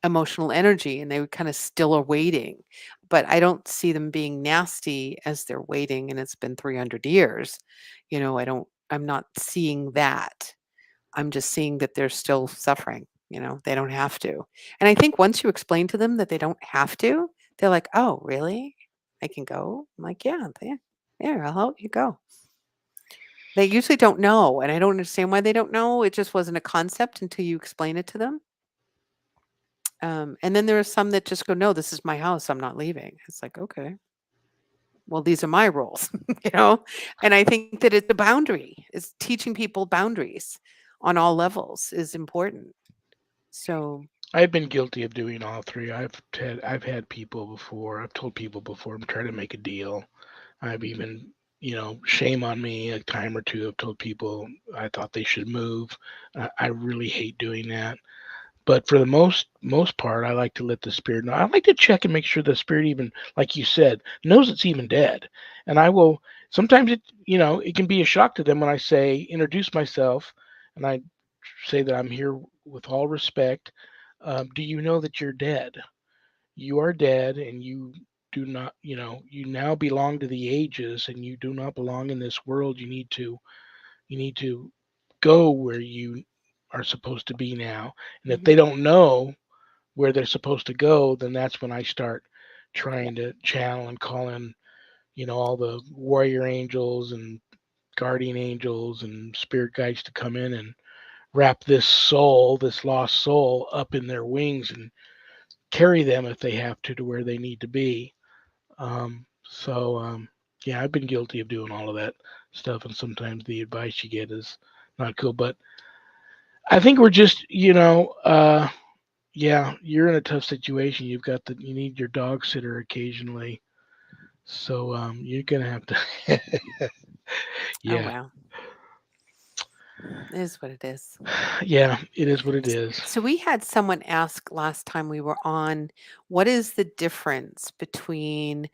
emotional energy, and they kind of still are waiting. But I don't see them being nasty as they're waiting, and it's been 300 years. I'm not seeing that. I'm just seeing that they're still suffering, they don't have to. And I think once you explain to them that they don't have to, they're like, "Oh, really? I can go?" I'm like, "Yeah, there, I'll help you go." They usually don't know, and I don't understand why they don't know. It just wasn't a concept until you explain it to them. And then there are some that just go, "No, this is my house. I'm not leaving." It's like, okay, well, these are my rules, you know? And I think that it's a boundary, is teaching people boundaries on all levels is important. So, I've been guilty of doing all three. I've had people before. I've told people before I'm trying to make a deal. I've even, shame on me a time or two. I've told people I thought they should move. I really hate doing that. But for the most part, I like to let the spirit know. I like to check and make sure the spirit, even like you said, knows it's even dead. And I will sometimes it can be a shock to them when I say introduce myself, and I say that I'm here with all respect. Do you know that you're dead? You are dead, and you do not, you now belong to the ages, and you do not belong in this world. You need to go where you are supposed to be now. And if mhm, they don't know where they're supposed to go, then that's when I start trying to channel and call in, all the warrior angels and guardian angels and spirit guides to come in and wrap this soul, this lost soul, up in their wings and carry them if they have to where they need to be. So, yeah, I've been guilty of doing all of that stuff, and sometimes the advice you get is not cool. But I think we're just, yeah, you're in a tough situation. You need your dog sitter occasionally. So, you're gonna have to, oh, yeah, wow. It is what it is. yeah, it is what it is. So we had someone ask last time we were on, what is the difference between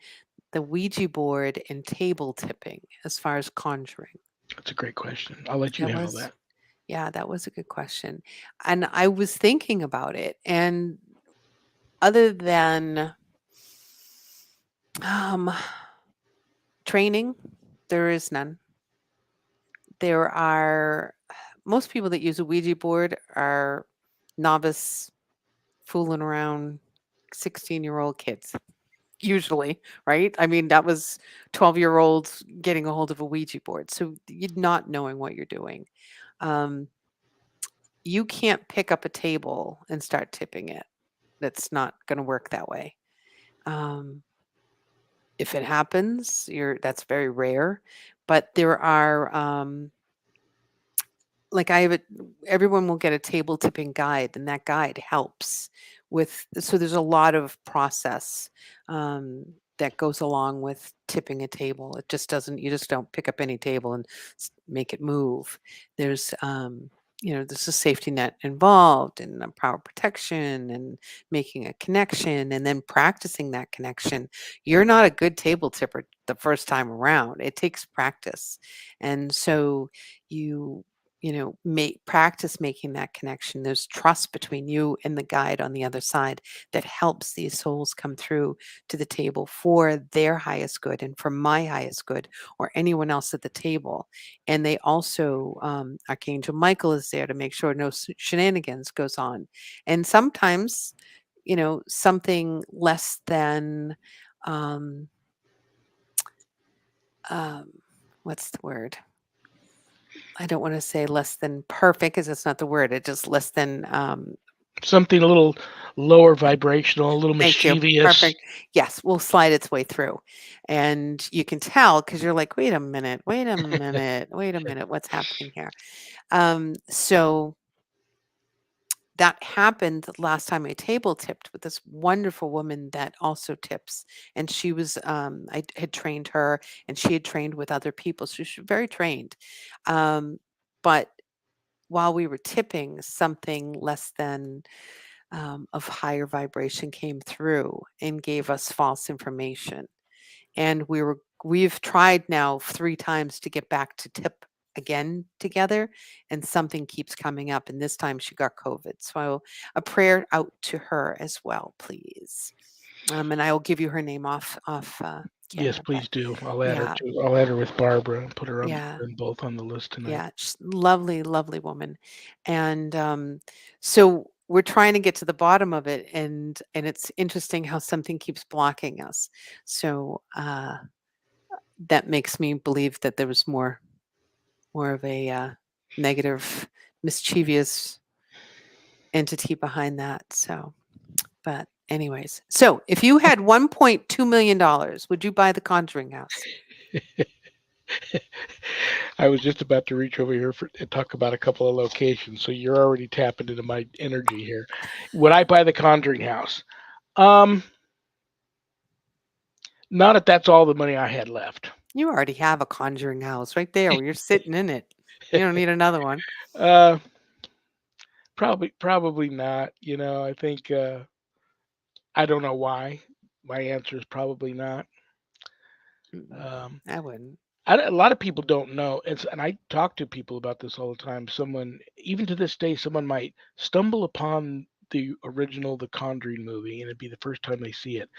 the Ouija board and table tipping as far as conjuring? That's a great question. I'll let you That handle was that. Yeah, that was a good question. And I was thinking about it, and other than um, training, there is none. There are most people that use a Ouija board are novice, fooling around 16-year-old kids, usually, right? I mean, that was 12-year-olds getting a hold of a Ouija board. So you're not knowing what you're doing. Um, you can't pick up a table and start tipping it. That's not going to work that way. Um, if it happens, that's very rare. But there are like I have a everyone will get a table tipping guide, and that guide helps with. So there's a lot of process um, that goes along with tipping a table. It just doesn't. You just don't pick up any table and make it move. There's there's a safety net involved and a power protection and making a connection and then practicing that connection. You're not a good table tipper the first time around. It takes practice, and so you make practice making that connection. There's trust between you and the guide on the other side that helps these souls come through to the table for their highest good and for my highest good or anyone else at the table. And they also Archangel Michael is there to make sure no shenanigans goes on. And sometimes something less than um, um, what's the word, I don't want to say less than perfect because that's not the word. It just less than Something a little lower vibrational, a little Thank you. mischievous. Perfect. Yes, will slide its way through. And you can tell because you're like, wait a minute, wait a minute, wait a minute, what's happening here? So that happened the last time I table tipped with this wonderful woman that also tips. And she was, I had trained her and she had trained with other people. So she's very trained. But while we were tipping, something less than of higher vibration came through and gave us false information. And we've tried now 3 times to get back to tip again together, and something keeps coming up, and this time she got COVID. So a prayer out to her as well, please. And I will give you her name off Yes, camera, but please do. I'll add her yeah, to. I'll add her with Barbara and put her on yeah. them both on the list tonight. Yeah, she's lovely, lovely woman. And so we're trying to get to the bottom of it, and it's interesting how something keeps blocking us. So that makes me believe that there was more of a negative, mischievous entity behind that. So, but anyways, so if you had $1.2 million, would you buy the Conjuring house? I was just about to reach over here and talk about a couple of locations, so you're already tapping into my energy here. Would I buy the Conjuring house? Um, Not if that's all the money I had left. You already have a Conjuring house right there where you're sitting in it. You don't need another one. uh, probably not. I think I don't know why. My answer is probably not. Mm-mm, Um, I wouldn't. A lot of people don't know. And I talk to people about this all the time. Someone, even to this day, someone might stumble upon the original The Conjuring movie, and it'd be the first time they see it.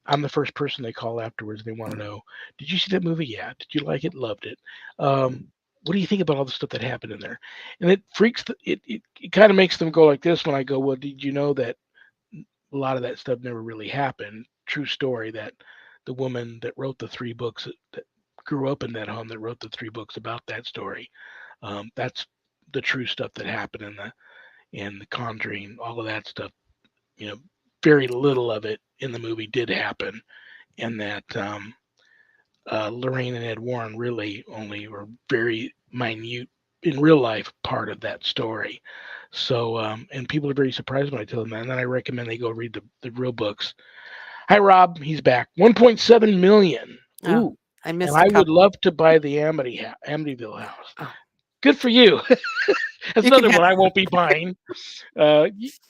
I'm the first person they call afterwards. They want to know, did you see that movie? Yeah. Did you like it? Loved it. What do you think about all the stuff that happened in there? And it freaks. It kind of makes them go like this when I go, well, did you know that a lot of that stuff never really happened? True story that the woman that wrote the 3 books that grew up in that home that wrote the 3 books about that story. That's the true stuff that happened in the Conjuring. All of that stuff. You know, very little of it in the movie did happen, and that Lorraine and Ed Warren really only were very minute in real life part of that story. So, and people are very surprised when I tell them that. And then I recommend they go read the real books. Hi, Rob. He's back. 1.7 million. Oh, Ooh. I And missed a I would couple. love to buy the Amityville house. Oh, Good for you. That's you can another have one I won't be buying.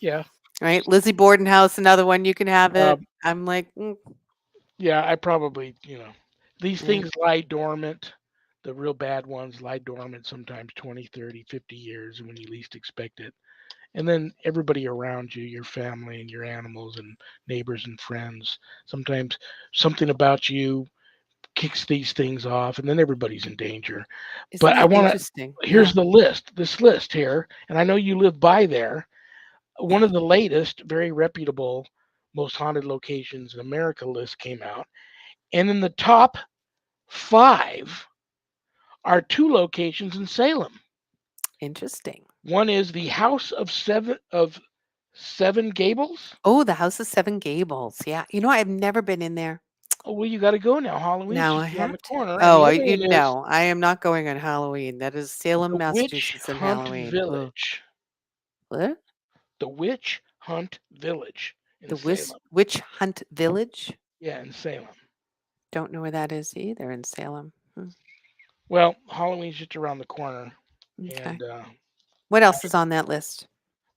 Yeah. right. Lizzie Borden house, another one. You can have it. Um, I'm like, yeah, I probably, these yeah. things lie dormant. The real bad ones lie dormant sometimes 20, 30, 50 years when you least expect it. And then everybody around you, your family and your animals and neighbors and friends, sometimes something about you kicks these things off and then everybody's in danger. Isn't But I that want to, interesting? here's Yeah. the list, this list here, and I know you live by there. One of the latest, very reputable, most haunted locations in America list came out. And in the top 5 are 2 locations in Salem. Interesting. One is the House of Seven Gables. Oh, the House of Seven Gables. Yeah. I've never been in there. Oh, well, you got to go now. Halloween's Now I just around the have to. corner. And Oh, the I other one is I am not going on Halloween. That is Salem, the Witch Massachusetts, and Hunt Halloween. Oh, Village. what? The Witch Hunt Village in Salem. Witch Hunt Village? Yeah, in Salem. Don't know where that is either in Salem. Well, Halloween's just around the corner. Okay. And, What else is on that list?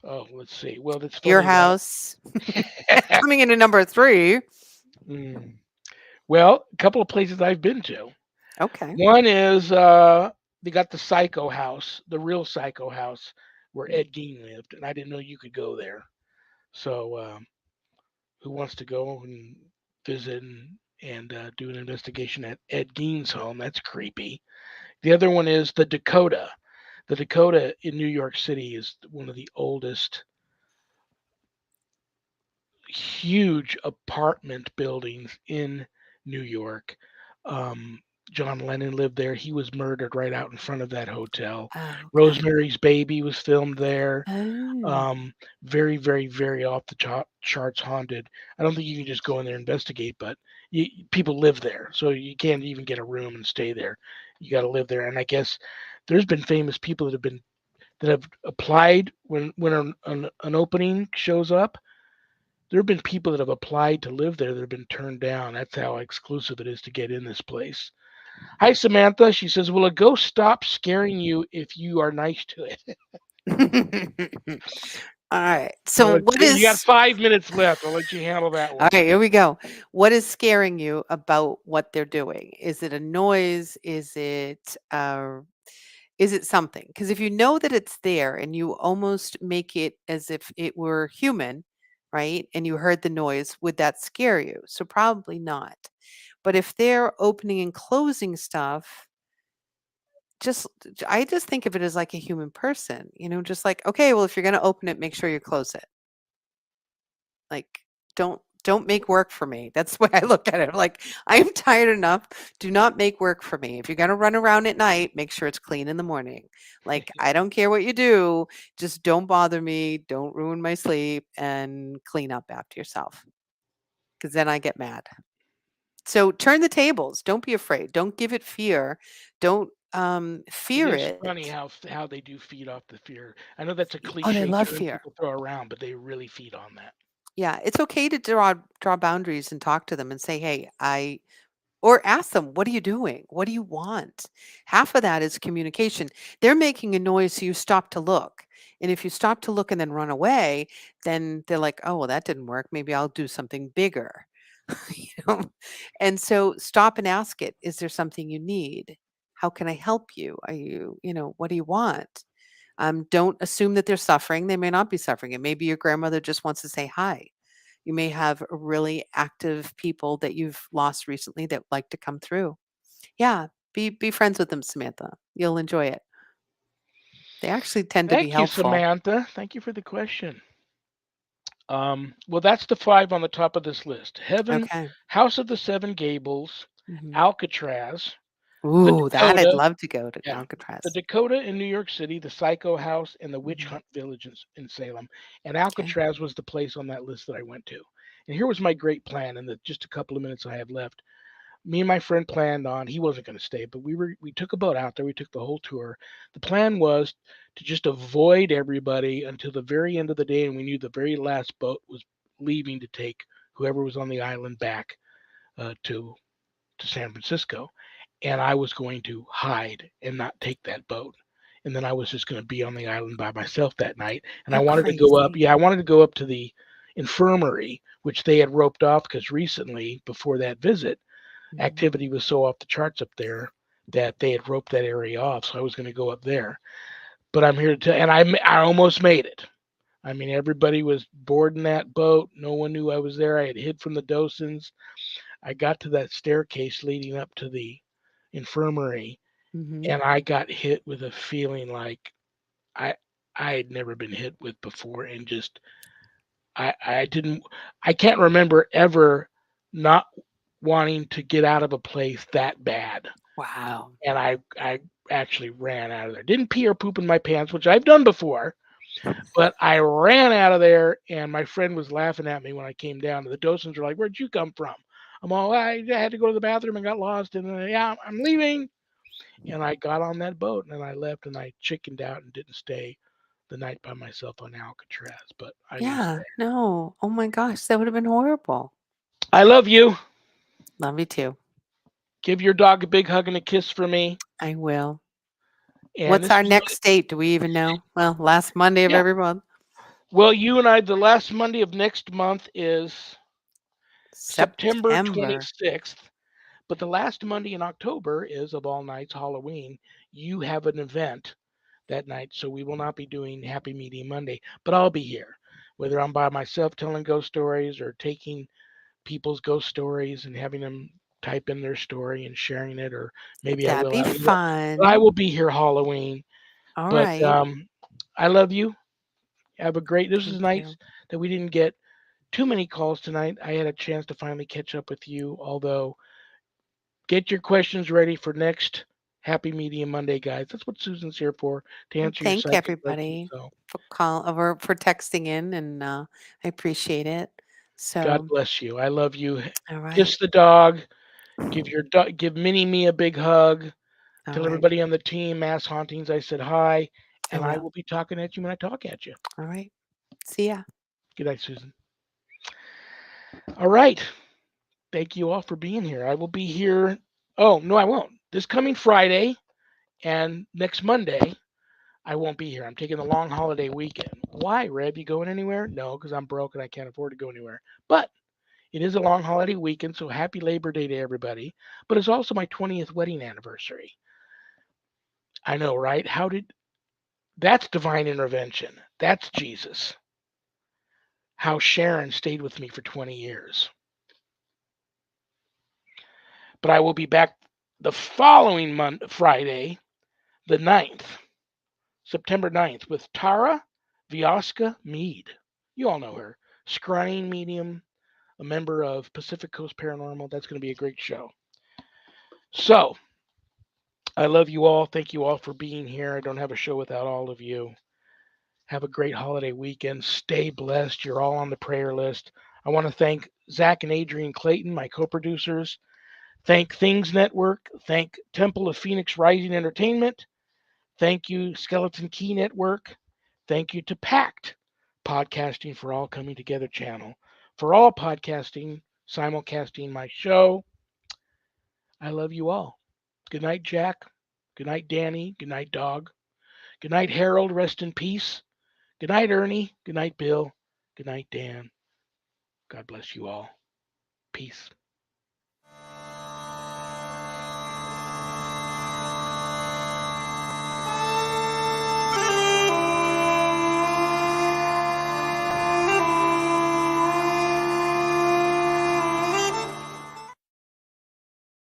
oh, let's see. Well, it's Your funny that. house. Coming into number 3. Mm. Well, a couple of places I've been to. Okay. One is they got the Psycho House, the real Psycho House where Ed Gein lived, and I didn't know you could go there. So, who wants to go and visit and do an investigation at Ed Gein's home? That's creepy. The other one is the Dakota. The Dakota in New York City is one of the oldest huge apartment buildings in New York. Um, John Lennon lived there. He was murdered right out in front of that hotel. Oh, okay. Rosemary's Baby was filmed there. Oh. Um, Very, very, very off the charts haunted. I don't think you can just go in there and investigate, but people live there, so you can't even get a room and stay there. You got to live there, and I guess there's been famous people that have applied when an opening shows up. There have been people that have applied to live there that have been turned down. That's how exclusive it is to get in this place. Hi, Samantha. She says, "Will a ghost stop scaring you if you are nice to it?" All right. So what You got is 5 minutes left. I'll let you handle that all one. right, here we go. What is scaring you about what they're doing? Is it a noise? Is it something? Because if you know that it's there and you almost make it as if it were human, right? And you heard the noise, would that scare you? So probably not. But if they're opening and closing stuff, just I just think of it as like a human person, just like, okay, well, if you're going to open it, make sure you close it. Like, don't make work for me. That's the way I look at it. Like, I am tired enough. Do not make work for me. If you're gonna run around at night, make sure it's clean in the morning. Like, I don't care what you do. Just don't bother me. Don't ruin my sleep and clean up after yourself. Because then I get mad. So turn the tables. Don't be afraid. Don't give it fear. Don't It fear is it. funny how they do feed off the fear. I know that's a Oh, they cliche love term fear. people throw around, but they really feed on that. Yeah, it's okay to draw boundaries and talk to them and say, "Hey, I or ask them, "What are you doing? What do you want?" Half of that is communication. They're making a noise, so you stop to look. And if you stop to look and then run away, then they're like, "Oh, well, that didn't work. Maybe I'll do something bigger." you know? And so stop and ask it, "Is there something you need? How can I help you? What do you want?" Don't assume that they're suffering. They may not be suffering. It may be your grandmother just wants to say hi. You may have really active people that you've lost recently that like to come through. Yeah, be friends with them, Samantha. You'll enjoy it. They actually tend to be Thank you, helpful. Samantha. Thank you for the question. Well, that's the five on the top of this list: Heaven, Okay. House of the Seven Gables, Mhm. Alcatraz, the Ooh, that I'd Dakota, love to go to yeah, the Alcatraz. Dakota in New York City, the Psycho House, and the Witch Mhm. Hunt Village in Salem. And Okay. Alcatraz was the place on that list that I went to. And here was my great plan in the just a couple of minutes I have left. Me and my friend planned on, he wasn't going to stay, but we took a boat out there. We took the whole tour. The plan was to just avoid everybody until the very end of the day, and we knew the very last boat was leaving to take whoever was on the island back to San Francisco, and I was going to hide and not take that boat. And then I was just going to be on the island by myself that night. And I You're wanted to go up. crazy. Yeah, I wanted to go up to the infirmary, which they had roped off because recently, before that visit, Mhm. activity was so off the charts up there that they had roped that area off. So I was going to go up there. But I'm here to tell, and I almost made it. I mean, everybody was boarding that boat. No one knew I was there. I had hid from the docents. I got to that staircase leading up to the infirmary, Mhm. and I got hit with a feeling like I I had never been hit with before, and just I didn't I can't remember ever not wanting to get out of a place that bad, Wow. and I actually ran out of there. Didn't pee or poop in my pants, which I've done before, but I ran out of there, and my friend was laughing at me when I came down. The docents were like, "Where'd you come from?" I'm all, I had to go to the bathroom and got lost, and yeah, I'm leaving. And I got on that boat and then I left and I chickened out and didn't stay the night by myself on Alcatraz, but I didn't Yeah. stay. No. Oh my gosh, that would have been horrible. I love you. Love you too. Give your dog a big hug and a kiss for me. I will. And What's this our was next date? Do we even know? Well, last Monday of yeah. every month. Well, you and I, the last Monday of next month is September September. 26th, but the last Monday in October is of all nights Halloween. You have an event that night, so we will not be doing Happy Meeting Monday, but I'll be here, whether I'm by myself telling ghost stories or taking people's ghost stories and having them type in their story and sharing it, or maybe I That'd will. be I fun. will be here Halloween, All but right. I love you. Have a great. This is Thank nice you. that we didn't get too many calls tonight. I had a chance to finally catch up with you, although Get your questions ready for next Happy Medium Monday, guys. That's what Susan's here for, to And answer your thank psychic questions. everybody So for texting in, and I appreciate it. God So, bless you. I love you. all right. Kiss the dog. Give Mini Me a big hug. All Tell right. everybody on the team, Mass Hauntings, I said hi, I and I will. will be talking at you when I talk at you. All right. See ya. Good night, Susan. All right. Thank you all for being here. I will be here. Oh, no, I won't. This coming Friday and next Monday, I won't be here. I'm taking a long holiday weekend. Why, Reb? You going anywhere? No, because I'm broke and I can't afford to go anywhere. But it is a long holiday weekend, so happy Labor Day to everybody. But it's also my 20th wedding anniversary. I know, right? That's divine intervention? That's Jesus. How Sharon stayed with me for 20 years. But I will be back the following Friday, the 9th, September 9th, with Tara Vioska Mead. You all know her. Scrying medium, a member of Pacific Coast Paranormal. That's going to be a great show. So, I love you all. Thank you all for being here. I don't have a show without all of you. Have a great holiday weekend. Stay blessed. You're all on the prayer list. I want to thank Zach and Adrian Clayton, my co producers. Thank Things Network. Thank Temple of Phoenix Rising Entertainment. Thank you, Skeleton Key Network. Thank you to Pact, Podcasting for All Coming Together channel. For all podcasting, simulcasting my show. I love you all. Good night, Jack. Good night, Danny. Good night, Dog. Good night, Harold. Rest in peace. Good night, Ernie. Good night, Bill. Good night, Dan. God bless you all. Peace.